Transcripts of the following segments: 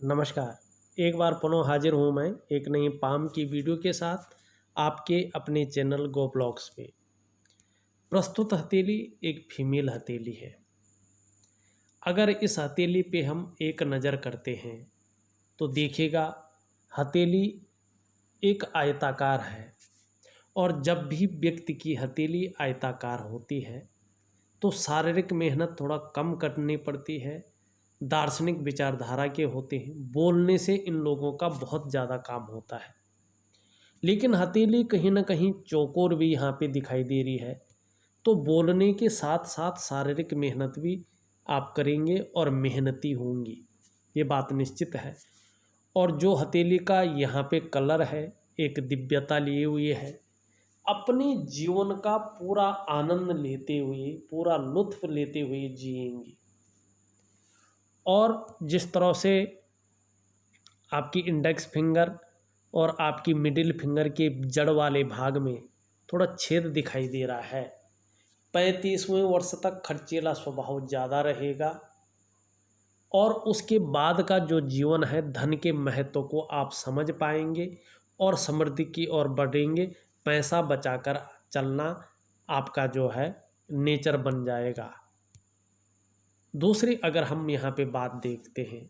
नमस्कार। एक बार पुनः हाजिर हूँ मैं एक नई पाम की वीडियो के साथ आपके अपने चैनल गो ब्लॉग्स पे। प्रस्तुत हथेली एक फीमेल हथेली है। अगर इस हथेली पे हम एक नज़र करते हैं तो देखिएगा हथेली एक आयताकार है और जब भी व्यक्ति की हथेली आयताकार होती है तो शारीरिक मेहनत थोड़ा कम करनी पड़ती है। दार्शनिक विचारधारा के होते हैं, बोलने से इन लोगों का बहुत ज़्यादा काम होता है। लेकिन हथेली कहीं ना कहीं चौकोर भी यहाँ पे दिखाई दे रही है, तो बोलने के साथ साथ शारीरिक मेहनत भी आप करेंगे और मेहनती होंगी, ये बात निश्चित है। और जो हथेली का यहाँ पे कलर है एक दिव्यता लिए हुए है, अपने जीवन का पूरा आनंद लेते हुए, पूरा लुत्फ लेते हुए जिएंगी। और जिस तरह से आपकी इंडेक्स फिंगर और आपकी मिडिल फिंगर के जड़ वाले भाग में थोड़ा छेद दिखाई दे रहा है, 35वें वर्ष तक खर्चीला स्वभाव ज़्यादा रहेगा। और उसके बाद का जो जीवन है, धन के महत्व को आप समझ पाएंगे और समृद्धि की ओर बढ़ेंगे। पैसा बचाकर चलना आपका जो है नेचर बन जाएगा। दूसरी अगर हम यहाँ पे बात देखते हैं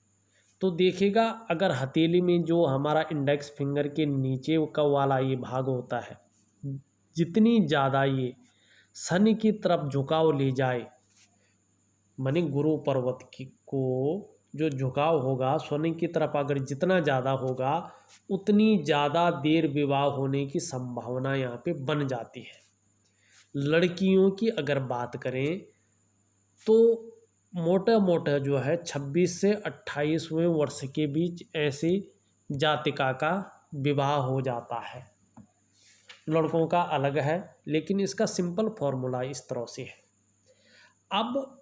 तो देखिएगा, अगर हथेली में जो हमारा इंडेक्स फिंगर के नीचे का वाला ये भाग होता है, जितनी ज़्यादा ये शनि की तरफ झुकाव ले जाए, माने गुरु पर्वत की को जो झुकाव होगा शनि की तरफ अगर जितना ज़्यादा होगा, उतनी ज़्यादा देर विवाह होने की संभावना यहाँ पे बन जाती है। लड़कियों की अगर बात करें तो मोटा मोटा जो है 26 से 28वें वर्ष के बीच ऐसी जातिका का विवाह हो जाता है। लड़कों का अलग है, लेकिन इसका सिंपल फॉर्मूला इस तरह से है। अब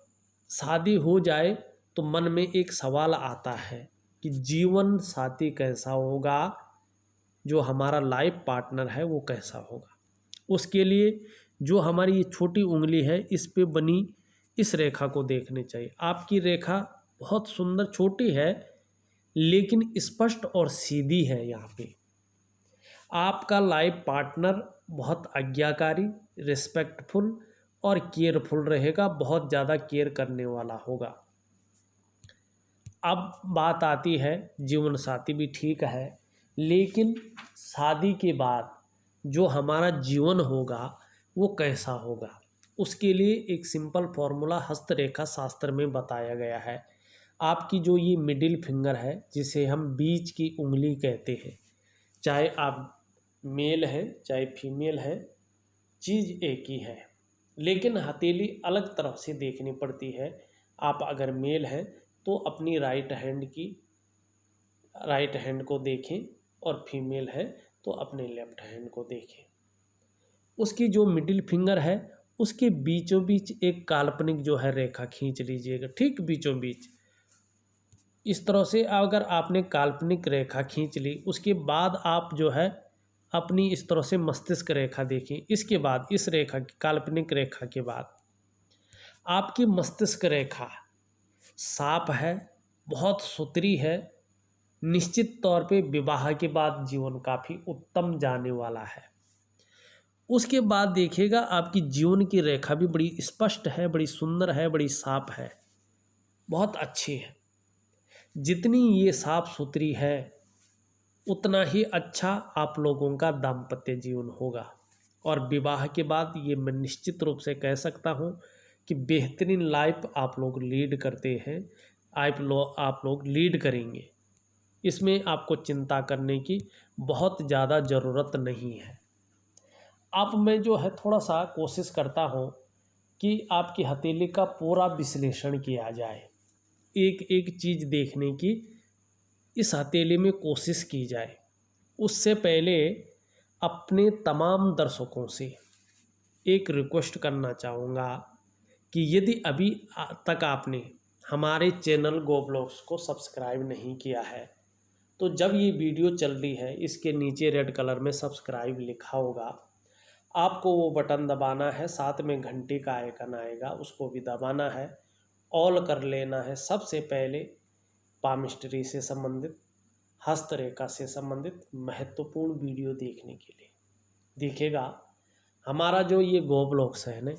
शादी हो जाए तो मन में एक सवाल आता है कि जीवन साथी कैसा होगा, जो हमारा लाइफ पार्टनर है वो कैसा होगा। उसके लिए जो हमारी ये छोटी उंगली है, इस पे बनी इस रेखा को देखने चाहिए। आपकी रेखा बहुत सुंदर छोटी है लेकिन स्पष्ट और सीधी है। यहाँ पे आपका लाइफ पार्टनर बहुत आज्ञाकारी, रिस्पेक्टफुल और केयरफुल रहेगा, बहुत ज़्यादा केयर करने वाला होगा। अब बात आती है जीवन साथी भी ठीक है, लेकिन शादी के बाद जो हमारा जीवन होगा वो कैसा होगा, उसके लिए एक सिंपल फॉर्मूला हस्तरेखा शास्त्र में बताया गया है। आपकी जो ये मिडिल फिंगर है, जिसे हम बीच की उंगली कहते हैं, चाहे आप मेल हैं चाहे फीमेल है, चीज़ एक ही है, लेकिन हथेली अलग तरह से देखनी पड़ती है। आप अगर मेल हैं तो अपनी राइट हैंड को देखें और फीमेल है तो अपने लेफ्ट हैंड को देखें। उसकी जो मिडिल फिंगर है उसके बीचों बीच एक काल्पनिक जो है रेखा खींच लीजिएगा, ठीक बीचों बीच। इस तरह से अगर आपने काल्पनिक रेखा खींच ली, उसके बाद आप जो है अपनी इस तरह से मस्तिष्क रेखा देखें। इसके बाद इस रेखा की काल्पनिक रेखा के बाद आपकी मस्तिष्क रेखा साफ है, बहुत सुथरी है, निश्चित तौर पे विवाह के बाद जीवन काफ़ी उत्तम जाने वाला है। उसके बाद देखिएगा आपकी जीवन की रेखा भी बड़ी स्पष्ट है, बड़ी सुंदर है, बड़ी साफ है, बहुत अच्छी है। जितनी ये साफ सुथरी है उतना ही अच्छा आप लोगों का दाम्पत्य जीवन होगा। और विवाह के बाद ये मैं निश्चित रूप से कह सकता हूँ कि बेहतरीन लाइफ आप लोग लीड करते हैं, आप लोग लीड करेंगे। इसमें आपको चिंता करने की बहुत ज़्यादा ज़रूरत नहीं है। अब मैं जो है थोड़ा सा कोशिश करता हूँ कि आपकी हथेली का पूरा विश्लेषण किया जाए, एक एक चीज़ देखने की इस हथेली में कोशिश की जाए। उससे पहले अपने तमाम दर्शकों से एक रिक्वेस्ट करना चाहूँगा कि यदि अभी तक आपने हमारे चैनल गो ब्लॉग्स को सब्सक्राइब नहीं किया है तो जब ये वीडियो चल रही है इसके नीचे रेड कलर में सब्सक्राइब लिखा होगा, आपको वो बटन दबाना है, साथ में घंटी का आइकन आएगा उसको भी दबाना है, ऑल कर लेना है सबसे पहले, पामिस्ट्री से संबंधित, हस्तरेखा से संबंधित महत्वपूर्ण वीडियो देखने के लिए। देखिएगा, हमारा जो ये गो ब्लॉक्स है ना,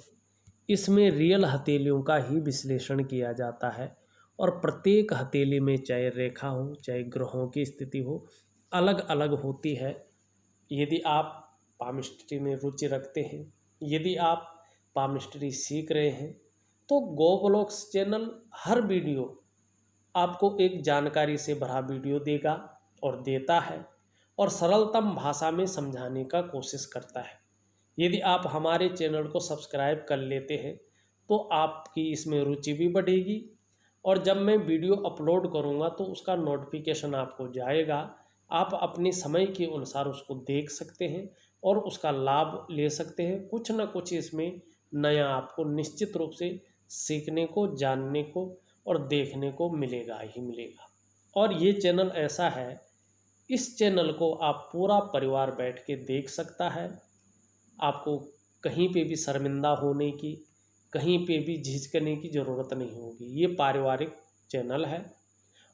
इसमें रियल हथेलियों का ही विश्लेषण किया जाता है और प्रत्येक हथेली में चाहे रेखा हो, चाहे ग्रहों की स्थिति हो, अलग अलग होती है। यदि आप पामिस्ट्री में रुचि रखते हैं, यदि आप पामिस्ट्री सीख रहे हैं, तो गो ब्लॉक्स चैनल हर वीडियो आपको एक जानकारी से भरा वीडियो देगा और देता है और सरलतम भाषा में समझाने का कोशिश करता है। यदि आप हमारे चैनल को सब्सक्राइब कर लेते हैं तो आपकी इसमें रुचि भी बढ़ेगी और जब मैं वीडियो अपलोड करूंगा तो उसका नोटिफिकेशन आपको जाएगा। आप अपने समय के अनुसार उसको देख सकते हैं और उसका लाभ ले सकते हैं। कुछ ना कुछ इसमें नया आपको निश्चित रूप से सीखने को, जानने को और देखने को मिलेगा ही मिलेगा। और ये चैनल ऐसा है, इस चैनल को आप पूरा परिवार बैठ के देख सकता है। आपको कहीं पे भी शर्मिंदा होने की, कहीं पे भी झिझकने की ज़रूरत नहीं होगी। ये पारिवारिक चैनल है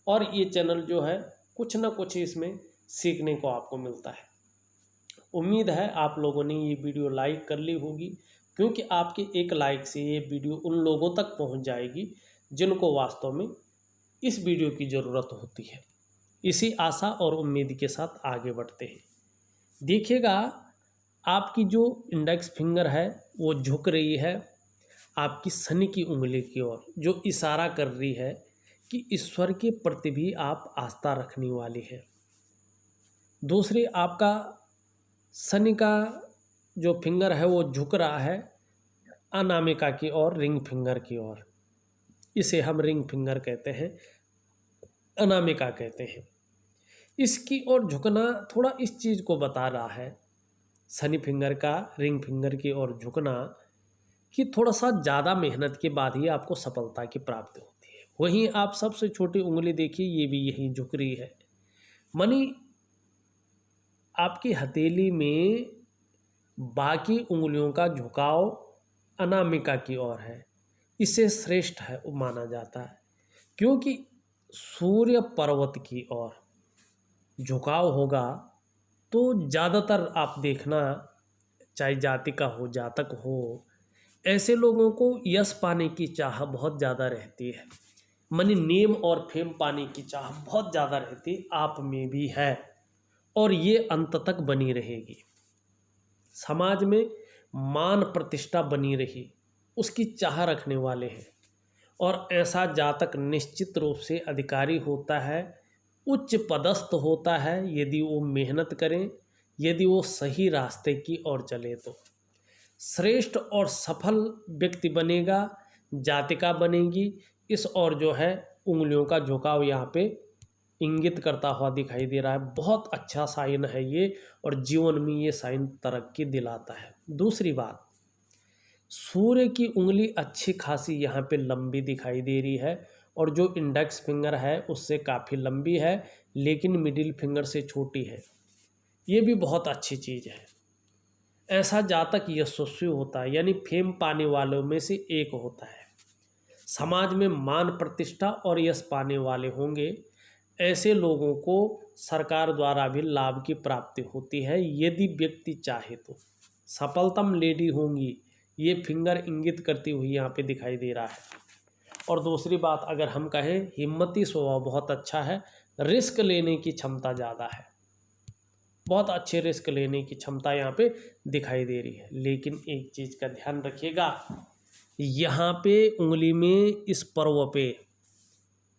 और ये चैनल जो है कुछ ना कुछ इसमें सीखने को आपको मिलता है। उम्मीद है आप लोगों ने ये वीडियो लाइक कर ली होगी, क्योंकि आपके एक लाइक से ये वीडियो उन लोगों तक पहुंच जाएगी जिनको वास्तव में इस वीडियो की ज़रूरत होती है। इसी आशा और उम्मीद के साथ आगे बढ़ते हैं। देखिएगा, आपकी जो इंडेक्स फिंगर है वो झुक रही है आपकी शनि की उंगली की ओर, जो इशारा कर रही है कि ईश्वर के प्रति भी आप आस्था रखने वाली है। दूसरी, आपका शनि का जो फिंगर है वो झुक रहा है अनामिका की ओर, रिंग फिंगर की ओर। इसे हम रिंग फिंगर कहते हैं, अनामिका कहते हैं। इसकी ओर झुकना थोड़ा इस चीज़ को बता रहा है, शनि फिंगर का रिंग फिंगर की ओर झुकना, कि थोड़ा सा ज़्यादा मेहनत के बाद ही आपको सफलता की प्राप्ति होती है। वहीं आप सबसे छोटी उंगली देखिए, ये भी यही झुक रही है। मानी आपकी हथेली में बाकी उंगलियों का झुकाव अनामिका की ओर है। इसे श्रेष्ठ है माना जाता है, क्योंकि सूर्य पर्वत की ओर झुकाव होगा तो ज़्यादातर आप देखना, चाहे जातिका हो, जातक हो, ऐसे लोगों को यश पाने की चाह बहुत ज़्यादा रहती है। मनी नेम और फेम पाने की चाह बहुत ज़्यादा रहती है, आप में भी है और ये अंत तक बनी रहेगी। समाज में मान प्रतिष्ठा बनी रही, उसकी चाह रखने वाले हैं। और ऐसा जातक निश्चित रूप से अधिकारी होता है, उच्च पदस्थ होता है, यदि वो मेहनत करें, यदि वो सही रास्ते की ओर चले तो श्रेष्ठ और सफल व्यक्ति बनेगा, जातिका बनेगी। इस ओर जो है उंगलियों का झुकाव यहाँ पे इंगित करता हुआ दिखाई दे रहा है। बहुत अच्छा साइन है ये और जीवन में ये साइन तरक्की दिलाता है। दूसरी बात, सूर्य की उंगली अच्छी खासी यहाँ पे लंबी दिखाई दे रही है और जो इंडेक्स फिंगर है उससे काफ़ी लंबी है, लेकिन मिडिल फिंगर से छोटी है। ये भी बहुत अच्छी चीज़ है। ऐसा जातक यशस्वी होता है, यानी फेम पाने वालों में से एक होता है। समाज में मान प्रतिष्ठा और यश पाने वाले होंगे। ऐसे लोगों को सरकार द्वारा भी लाभ की प्राप्ति होती है, यदि व्यक्ति चाहे तो। सफलतम लेडी होंगी, ये फिंगर इंगित करती हुई यहाँ पे दिखाई दे रहा है। और दूसरी बात, अगर हम कहें, हिम्मती स्वभाव बहुत अच्छा है, रिस्क लेने की क्षमता ज़्यादा है, बहुत अच्छे रिस्क लेने की क्षमता यहाँ पे दिखाई दे रही है। लेकिन एक चीज़ का ध्यान रखिएगा, यहाँ पे उंगली में इस पर्व पे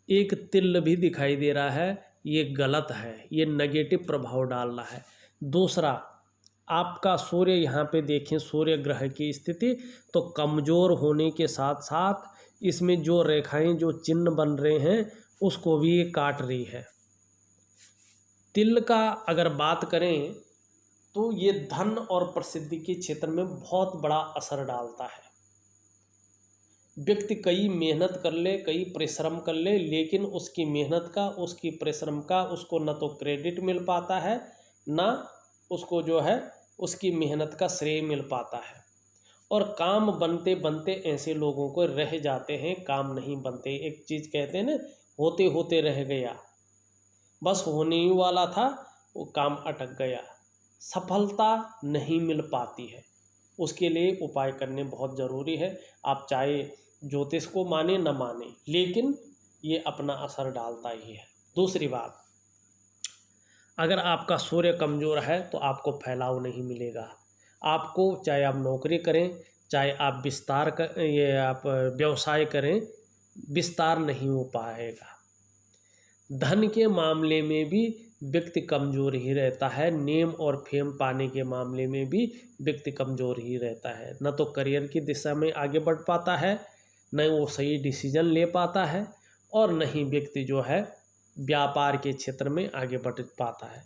एक तिल भी दिखाई दे रहा है, ये गलत है, ये नेगेटिव प्रभाव डाल रहा है। दूसरा, आपका सूर्य यहाँ पे देखें, सूर्य ग्रह की स्थिति तो कमज़ोर होने के साथ साथ इसमें जो रेखाएं, जो चिन्ह बन रहे हैं, उसको भी ये काट रही है। तिल का अगर बात करें तो ये धन और प्रसिद्धि के क्षेत्र में बहुत बड़ा असर डालता है। व्यक्ति कई मेहनत कर ले, कई परिश्रम कर ले, लेकिन उसकी मेहनत का, उसकी परिश्रम का उसको न तो क्रेडिट मिल पाता है, ना उसको जो है उसकी मेहनत का श्रेय मिल पाता है। और काम बनते बनते ऐसे लोगों को रह जाते हैं, काम नहीं बनते। एक चीज़ कहते हैं ना, होते होते रह गया, बस होने ही वाला था, वो काम अटक गया, सफलता नहीं मिल पाती है। उसके लिए उपाय करने बहुत ज़रूरी है। आप चाहे ज्योतिष को माने न माने, लेकिन ये अपना असर डालता ही है। दूसरी बात, अगर आपका सूर्य कमज़ोर है तो आपको फैलाव नहीं मिलेगा। आपको, चाहे आप नौकरी करें, चाहे आप आप व्यवसाय करें, विस्तार नहीं हो पाएगा। धन के मामले में भी व्यक्ति कमज़ोर ही रहता है। नेम और फेम पाने के मामले में भी व्यक्ति कमज़ोर ही रहता है। न तो करियर की दिशा में आगे बढ़ पाता है, न वो सही डिसीजन ले पाता है, और न ही व्यक्ति जो है व्यापार के क्षेत्र में आगे बढ़ पाता है।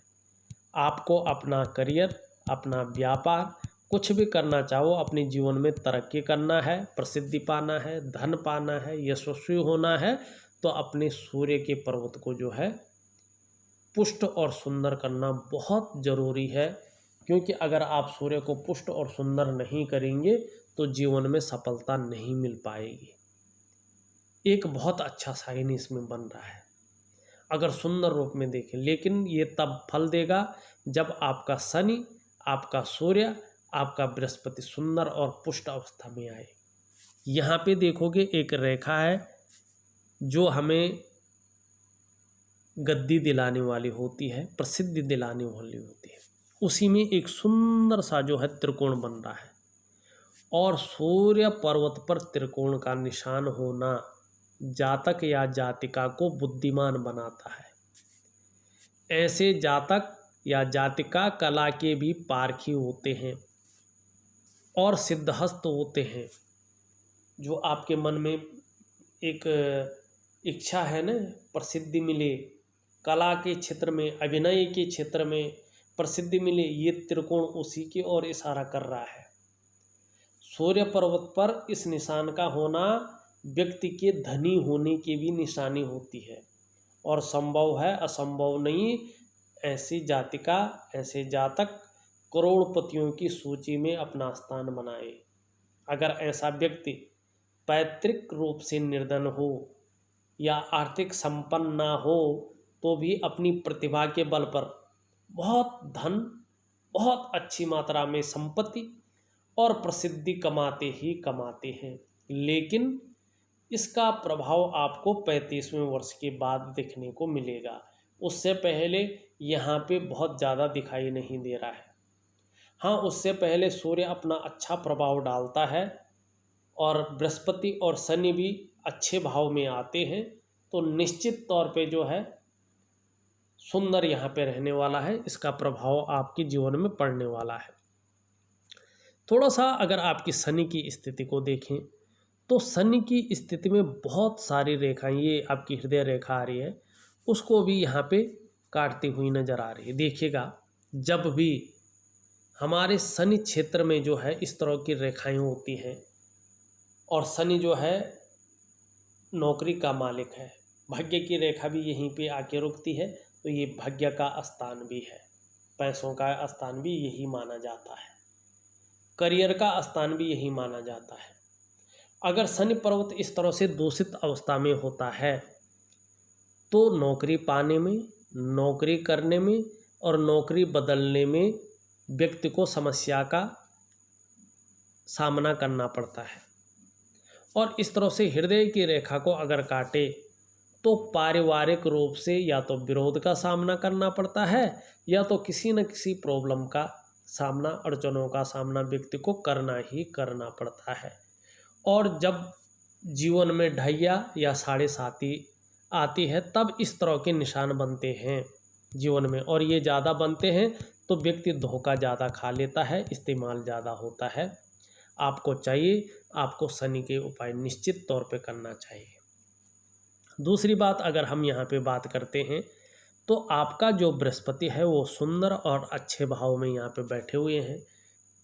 आपको अपना करियर, अपना व्यापार, कुछ भी करना चाहो, अपने जीवन में तरक्की करना है, प्रसिद्धि पाना है, धन पाना है, यशस्वी होना है, तो अपने सूर्य के पर्वत को जो है पुष्ट और सुंदर करना बहुत ज़रूरी है। क्योंकि अगर आप सूर्य को पुष्ट और सुंदर नहीं करेंगे तो जीवन में सफलता नहीं मिल पाएगी। एक बहुत अच्छा साइन इसमें बन रहा है अगर सुंदर रूप में देखें, लेकिन ये तब फल देगा जब आपका शनि, आपका सूर्य, आपका बृहस्पति सुंदर और पुष्ट अवस्था में आए। यहाँ पे देखोगे एक रेखा है जो हमें गद्दी दिलाने वाली होती है, प्रसिद्धि दिलाने वाली होती है। उसी में एक सुंदर सा जो है त्रिकोण बन रहा है, और सूर्य पर्वत पर त्रिकोण का निशान होना जातक या जातिका को बुद्धिमान बनाता है। ऐसे जातक या जातिका कला के भी पारखी होते हैं और सिद्धहस्त होते हैं। जो आपके मन में एक इच्छा है ना, प्रसिद्धि मिले, कला के क्षेत्र में, अभिनय के क्षेत्र में प्रसिद्धि मिले, ये त्रिकोण उसी की ओर इशारा कर रहा है। सूर्य पर्वत पर इस निशान का होना व्यक्ति के धनी होने की भी निशानी होती है, और संभव है, असंभव नहीं, ऐसी जातिका, ऐसे जातक करोड़पतियों की सूची में अपना स्थान बनाए। अगर ऐसा व्यक्ति पैतृक रूप से निर्धन हो या आर्थिक संपन्न ना हो, तो भी अपनी प्रतिभा के बल पर बहुत धन, बहुत अच्छी मात्रा में संपत्ति और प्रसिद्धि कमाते ही कमाते हैं। लेकिन इसका प्रभाव आपको 35वें वर्ष के बाद देखने को मिलेगा। उससे पहले यहाँ पे बहुत ज़्यादा दिखाई नहीं दे रहा है। हाँ, उससे पहले सूर्य अपना अच्छा प्रभाव डालता है और बृहस्पति और शनि भी अच्छे भाव में आते हैं, तो निश्चित तौर पे जो है सुंदर यहाँ पे रहने वाला है। इसका प्रभाव आपके जीवन में पड़ने वाला है। थोड़ा सा अगर आपकी शनि की स्थिति को देखें, तो शनि की स्थिति में बहुत सारी रेखाएं, ये आपकी हृदय रेखा आ रही है, उसको भी यहाँ पे काटती हुई नजर आ रही है। देखिएगा, जब भी हमारे शनि क्षेत्र में जो है इस तरह की रेखाएं होती हैं, और शनि जो है नौकरी का मालिक है, भाग्य की रेखा भी यहीं पे आके रुकती है, तो ये भाग्य का स्थान भी है, पैसों का स्थान भी यही माना जाता है, करियर का स्थान भी यही माना जाता है। अगर शनि पर्वत इस तरह से दूषित अवस्था में होता है, तो नौकरी पाने में, नौकरी करने में और नौकरी बदलने में व्यक्ति को समस्या का सामना करना पड़ता है। और इस तरह से हृदय की रेखा को अगर काटे, तो पारिवारिक रूप से या तो विरोध का सामना करना पड़ता है, या तो किसी न किसी प्रॉब्लम का सामना, अड़चनों का सामना व्यक्ति को करना ही करना पड़ता है। और जब जीवन में ढैया या साढ़े साती आती है, तब इस तरह के निशान बनते हैं जीवन में, और ये ज़्यादा बनते हैं तो व्यक्ति धोखा ज़्यादा खा लेता है, इस्तेमाल ज़्यादा होता है। आपको चाहिए, आपको शनि के उपाय निश्चित तौर पे करना चाहिए। दूसरी बात, अगर हम यहाँ पे बात करते हैं, तो आपका जो बृहस्पति है वो सुंदर और अच्छे भाव में यहाँ पे बैठे हुए हैं।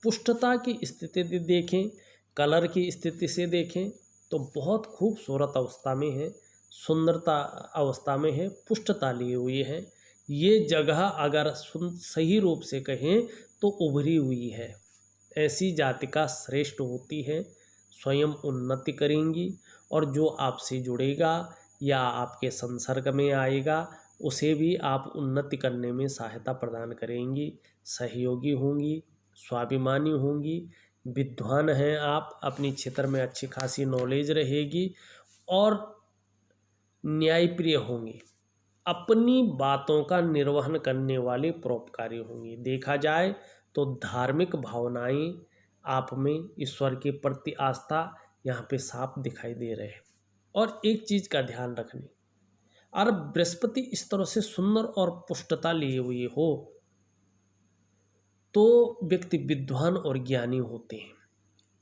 पुष्टता की स्थिति देखें, कलर की स्थिति से देखें, तो बहुत खूबसूरत अवस्था में है, सुंदरता अवस्था में है, पुष्टता लिए हुई है। ये जगह अगर सही रूप से कहें तो उभरी हुई है। ऐसी जातिका श्रेष्ठ होती है, स्वयं उन्नति करेंगी, और जो आपसे जुड़ेगा, या आपके संसर्ग में आएगा उसे भी आप उन्नति करने में सहायता प्रदान करेंगी, सहयोगी होंगी, स्वाभिमानी होंगी, विद्वान हैं आप, अपनी क्षेत्र में अच्छी खासी नॉलेज रहेगी और न्यायप्रिय होंगी, अपनी बातों का निर्वहन करने वाले परोपकारी होंगी। देखा जाए तो धार्मिक भावनाएं आप में, ईश्वर के प्रति आस्था यहाँ पे साफ दिखाई दे रहे हैं। और एक चीज़ का ध्यान रखनी, और बृहस्पति इस तरह से सुंदर और पुष्टता लिए हुए हो तो व्यक्ति विद्वान और ज्ञानी होते हैं,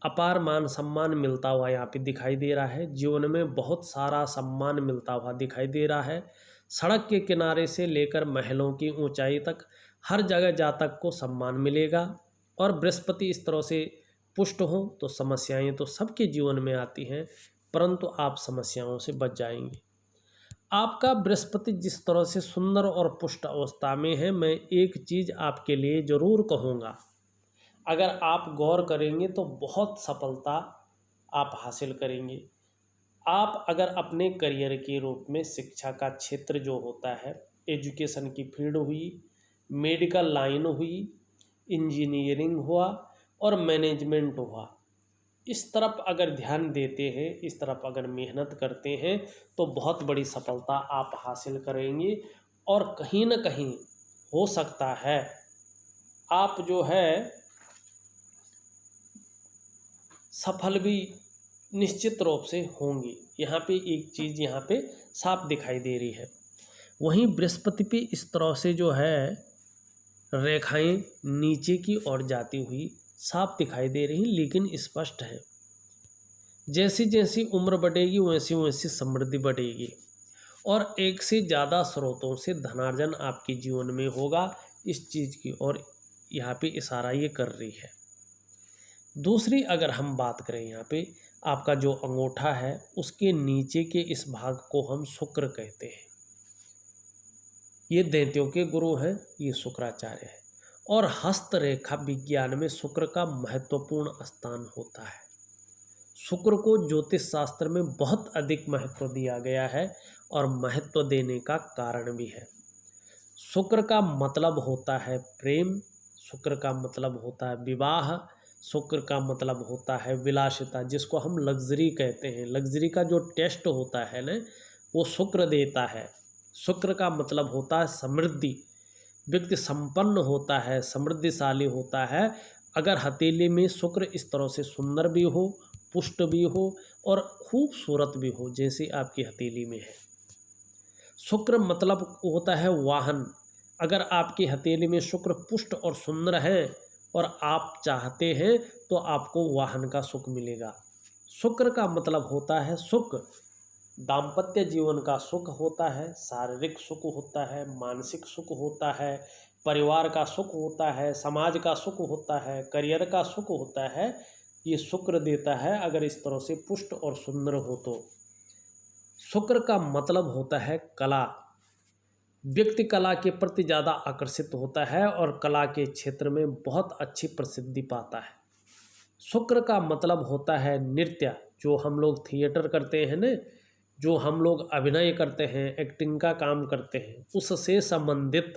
अपार मान सम्मान मिलता हुआ यहाँ पे दिखाई दे रहा है, जीवन में बहुत सारा सम्मान मिलता हुआ दिखाई दे रहा है। सड़क के किनारे से लेकर महलों की ऊंचाई तक हर जगह जातक को सम्मान मिलेगा। और बृहस्पति इस तरह से पुष्ट हो तो समस्याएं तो सबके जीवन में आती हैं, परंतु आप समस्याओं से बच जाएंगे। आपका बृहस्पति जिस तरह से सुंदर और पुष्ट अवस्था में है, मैं एक चीज़ आपके लिए ज़रूर कहूँगा, अगर आप गौर करेंगे तो बहुत सफलता आप हासिल करेंगे। आप अगर अपने करियर के रूप में शिक्षा का क्षेत्र जो होता है, एजुकेशन की फील्ड हुई, मेडिकल लाइन हुई, इंजीनियरिंग हुआ और मैनेजमेंट हुआ, इस तरफ अगर ध्यान देते हैं, इस तरफ अगर मेहनत करते हैं तो बहुत बड़ी सफलता आप हासिल करेंगे। और कहीं ना कहीं हो सकता है आप जो है सफल भी निश्चित रूप से होंगे। यहाँ पे एक चीज़ यहाँ पे साफ दिखाई दे रही है। वहीं बृहस्पति पे इस तरह से जो है रेखाएं नीचे की ओर जाती हुई साफ दिखाई दे रही, लेकिन स्पष्ट है। जैसी जैसी उम्र बढ़ेगी वैसी वैसी समृद्धि बढ़ेगी और एक से ज़्यादा स्रोतों से धनार्जन आपके जीवन में होगा। इस चीज़ की ओर यहाँ पे इशारा ये कर रही है। दूसरी अगर हम बात करें, यहाँ पे आपका जो अंगूठा है उसके नीचे के इस भाग को हम शुक्र कहते हैं। ये दैत्यों के गुरु हैं, ये शुक्राचार्य है। और हस्तरेखा विज्ञान में शुक्र का महत्वपूर्ण स्थान होता है। शुक्र को ज्योतिष शास्त्र में बहुत अधिक महत्व दिया गया है और महत्व देने का कारण भी है। शुक्र का मतलब होता है प्रेम, शुक्र का मतलब होता है विवाह, शुक्र का मतलब होता है विलासिता, जिसको हम लग्जरी कहते हैं। लग्जरी का जो टेस्ट होता है ना, वो शुक्र देता है। शुक्र का मतलब होता है समृद्धि, व्यक्ति संपन्न होता है, समृद्धिशाली होता है। अगर हथेली में शुक्र इस तरह से सुंदर भी हो, पुष्ट भी हो और खूबसूरत भी हो, जैसे आपकी हथेली में है। शुक्र मतलब होता है वाहन। अगर आपकी हथेली में शुक्र पुष्ट और सुंदर है और आप चाहते हैं तो आपको वाहन का सुख मिलेगा। शुक्र का मतलब होता है सुख, दाम्पत्य जीवन का सुख होता है, शारीरिक सुख होता है, मानसिक सुख होता है, परिवार का सुख होता है, समाज का सुख होता है, करियर का सुख होता है। ये शुक्र देता है अगर इस तरह से पुष्ट और सुंदर हो तो। शुक्र का मतलब होता है कला। व्यक्ति कला के प्रति ज़्यादा आकर्षित होता है और कला के क्षेत्र में बहुत अच्छी प्रसिद्धि पाता है। शुक्र का मतलब होता है नृत्य, जो हम लोग थिएटर करते हैं न, जो हम लोग अभिनय करते हैं, एक्टिंग का काम करते हैं, उससे संबंधित।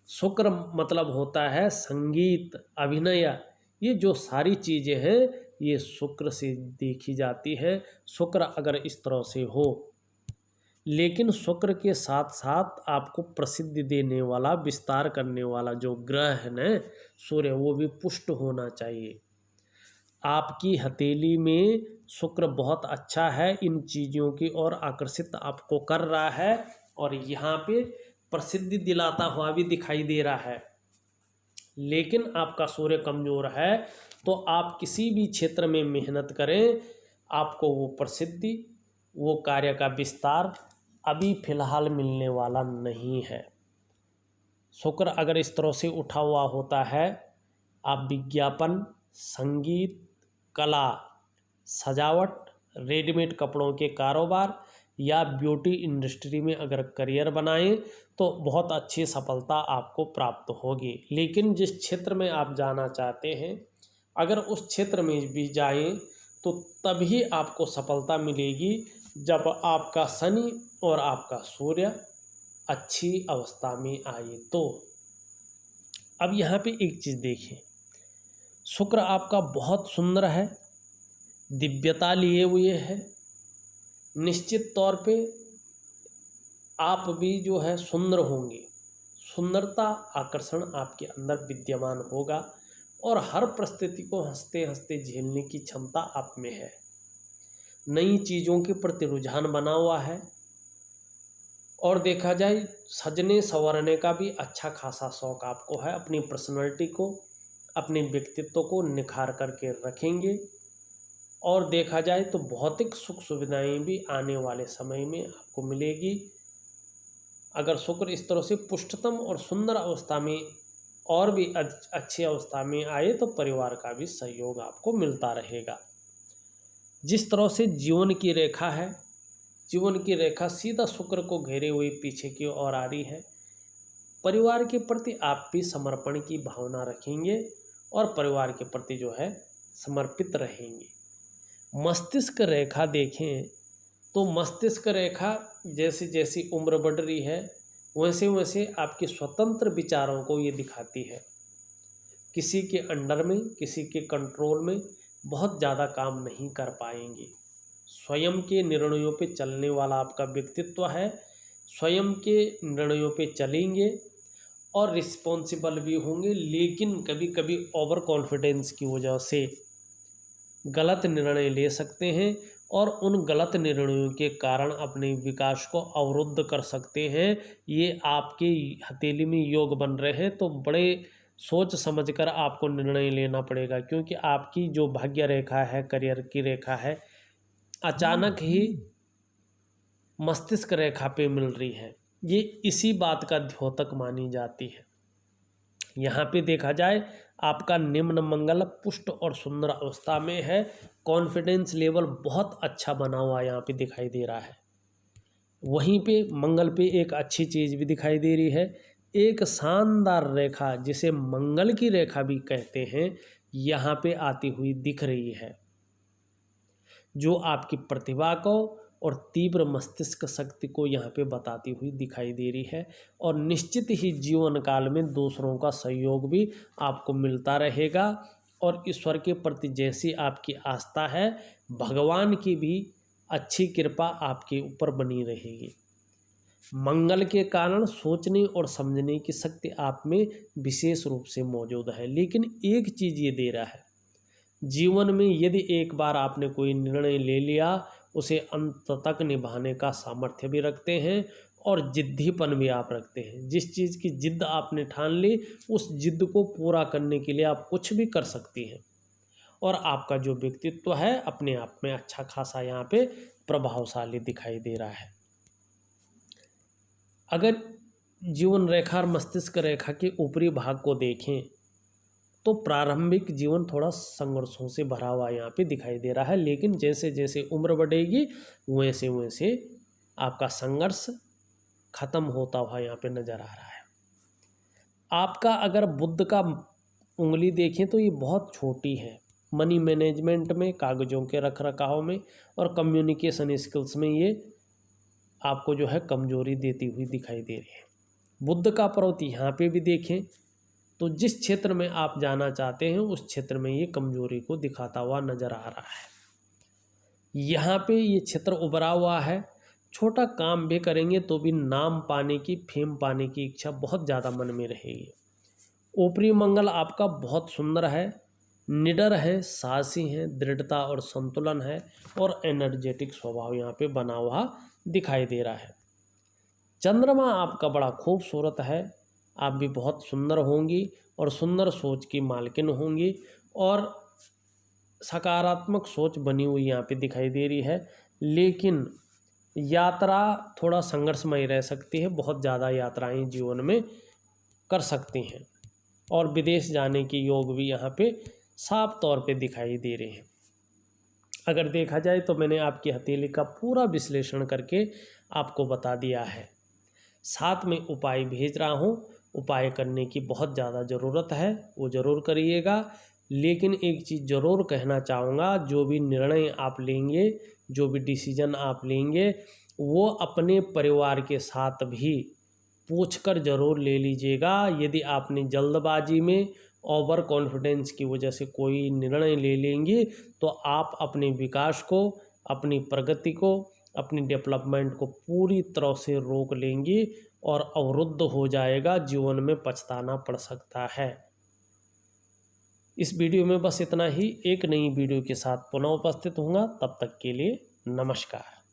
शुक्र मतलब होता है संगीत, अभिनय, ये जो सारी चीज़ें हैं ये शुक्र से देखी जाती है। शुक्र अगर इस तरह से हो, लेकिन शुक्र के साथ साथ आपको प्रसिद्धि देने वाला, विस्तार करने वाला जो ग्रह है न सूर्य, वो भी पुष्ट होना चाहिए। आपकी हथेली में शुक्र बहुत अच्छा है, इन चीज़ों की ओर आकर्षित आपको कर रहा है और यहाँ पे प्रसिद्धि दिलाता हुआ भी दिखाई दे रहा है। लेकिन आपका सूर्य कमज़ोर है तो आप किसी भी क्षेत्र में मेहनत करें, आपको वो प्रसिद्धि, वो कार्य का विस्तार अभी फ़िलहाल मिलने वाला नहीं है। शुक्र अगर इस तरह से उठा हुआ होता है, आप विज्ञापन, संगीत, कला, सजावट, रेडीमेड कपड़ों के कारोबार या ब्यूटी इंडस्ट्री में अगर करियर बनाएं तो बहुत अच्छी सफलता आपको प्राप्त होगी। लेकिन जिस क्षेत्र में आप जाना चाहते हैं, अगर उस क्षेत्र में भी जाएं तो तभी आपको सफलता मिलेगी जब आपका शनि और आपका सूर्य अच्छी अवस्था में आए तो। अब यहाँ पे एक चीज़ देखिए, शुक्र आपका बहुत सुंदर है, दिव्यता लिए हुए है, निश्चित तौर पे आप भी जो है सुंदर होंगे, सुंदरता आकर्षण आपके अंदर विद्यमान होगा और हर परिस्थिति को हंसते हंसते झेलने की क्षमता आप में है। नई चीज़ों के प्रति रुझान बना हुआ है और देखा जाए सजने संवरने का भी अच्छा खासा शौक आपको है। अपनी पर्सनैलिटी को, अपने व्यक्तित्व को निखार करके रखेंगे और देखा जाए तो भौतिक सुख सुविधाएं भी आने वाले समय में आपको मिलेगी। अगर शुक्र इस तरह से पुष्टतम और सुंदर अवस्था में और भी अच्छी अवस्था में आए तो परिवार का भी सहयोग आपको मिलता रहेगा। जिस तरह से जीवन की रेखा है, जीवन की रेखा सीधा शुक्र को घेरे हुए पीछे की ओर आ रही है। परिवार के प्रति आप भी समर्पण की भावना रखेंगे और परिवार के प्रति जो है समर्पित रहेंगे। मस्तिष्क रेखा देखें तो मस्तिष्क रेखा जैसे जैसी उम्र बढ़ रही है वैसे वैसे आपके स्वतंत्र विचारों को ये दिखाती है। किसी के अंडर में, किसी के कंट्रोल में बहुत ज़्यादा काम नहीं कर पाएंगे। स्वयं के निर्णयों पे चलने वाला आपका व्यक्तित्व है, स्वयं के निर्णयों पे चलेंगे और रिस्पॉन्सिबल भी होंगे, लेकिन कभी कभी ओवर कॉन्फिडेंस की वजह से गलत निर्णय ले सकते हैं और उन गलत निर्णयों के कारण अपने विकास को अवरुद्ध कर सकते हैं। ये आपके हथेली में योग बन रहे हैं तो बड़े सोच समझकर आपको निर्णय लेना पड़ेगा, क्योंकि आपकी जो भाग्य रेखा है, करियर की रेखा है, अचानक ही मस्तिष्क रेखा पे मिल रही है। ये इसी बात का द्योतक मानी जाती है। यहाँ पे देखा जाए आपका निम्न मंगल पुष्ट और सुंदर अवस्था में है। कॉन्फिडेंस लेवल बहुत अच्छा बना हुआ यहाँ पे दिखाई दे रहा है। वहीं पे मंगल पे एक अच्छी चीज़ भी दिखाई दे रही है, एक शानदार रेखा जिसे मंगल की रेखा भी कहते हैं यहाँ पे आती हुई दिख रही है, जो आपकी प्रतिभा को और तीव्र मस्तिष्क शक्ति को यहाँ पे बताती हुई दिखाई दे रही है। और निश्चित ही जीवन काल में दूसरों का सहयोग भी आपको मिलता रहेगा और ईश्वर के प्रति जैसी आपकी आस्था है, भगवान की भी अच्छी कृपा आपके ऊपर बनी रहेगी। मंगल के कारण सोचने और समझने की शक्ति आप में विशेष रूप से मौजूद है। लेकिन एक चीज़ ये दे रहा है, जीवन में यदि एक बार आपने कोई निर्णय ले लिया उसे अंत तक निभाने का सामर्थ्य भी रखते हैं और जिद्दीपन भी आप रखते हैं। जिस चीज़ की जिद्द आपने ठान ली उस जिद्द को पूरा करने के लिए आप कुछ भी कर सकती हैं और आपका जो व्यक्तित्व है अपने आप में अच्छा खासा यहाँ पे प्रभावशाली दिखाई दे रहा है। अगर जीवन रेखा और मस्तिष्क रेखा के ऊपरी भाग को देखें तो प्रारंभिक जीवन थोड़ा संघर्षों से भरा हुआ यहाँ पे दिखाई दे रहा है, लेकिन जैसे जैसे उम्र बढ़ेगी वैसे वैसे आपका संघर्ष खत्म होता हुआ यहाँ पे नज़र आ रहा है। आपका अगर बुध का उंगली देखें तो ये बहुत छोटी है। मनी मैनेजमेंट में, कागज़ों के रख रखाव में और कम्युनिकेशन स्किल्स में ये आपको जो है कमजोरी देती हुई दिखाई दे रही है। बुध का पर्वत यहाँ पे भी देखें तो जिस क्षेत्र में आप जाना चाहते हैं उस क्षेत्र में ये कमजोरी को दिखाता हुआ नजर आ रहा है। यहाँ पे ये क्षेत्र उभरा हुआ है। छोटा काम भी करेंगे तो भी नाम पाने की, फेम पाने की इच्छा बहुत ज़्यादा मन में रहेगी। ऊपरी मंगल आपका बहुत सुंदर है, निडर है, साहसी है, दृढ़ता और संतुलन है और एनर्जेटिक स्वभाव यहाँ पे बना हुआ दिखाई दे रहा है। चंद्रमा आपका बड़ा खूबसूरत है, आप भी बहुत सुंदर होंगी और सुंदर सोच की मालकिन होंगी और सकारात्मक सोच बनी हुई यहाँ पे दिखाई दे रही है। लेकिन यात्रा थोड़ा संघर्षमय रह सकती है, बहुत ज़्यादा यात्राएं जीवन में कर सकती हैं और विदेश जाने के योग भी यहाँ पे साफ तौर पे दिखाई दे रहे हैं। अगर देखा जाए तो मैंने आपकी हथेली का पूरा विश्लेषण करके आपको बता दिया है। साथ में उपाय भेज रहा हूँ, उपाय करने की बहुत ज़्यादा ज़रूरत है, वो ज़रूर करिएगा। लेकिन एक चीज़ ज़रूर कहना चाहूँगा, जो भी निर्णय आप लेंगे, जो भी डिसीजन आप लेंगे, वो अपने परिवार के साथ भी पूछकर ज़रूर ले लीजिएगा। यदि आपने जल्दबाजी में ओवर कॉन्फिडेंस की वजह से कोई निर्णय ले लेंगे तो आप अपने विकास को, अपनी प्रगति को, अपनी डेवलपमेंट को पूरी तरह से रोक लेंगे और अवरुद्ध हो जाएगा, जीवन में पछताना पड़ सकता है। इस वीडियो में बस इतना ही। एक नई वीडियो के साथ पुनः उपस्थित होऊंगा, तब तक के लिए नमस्कार।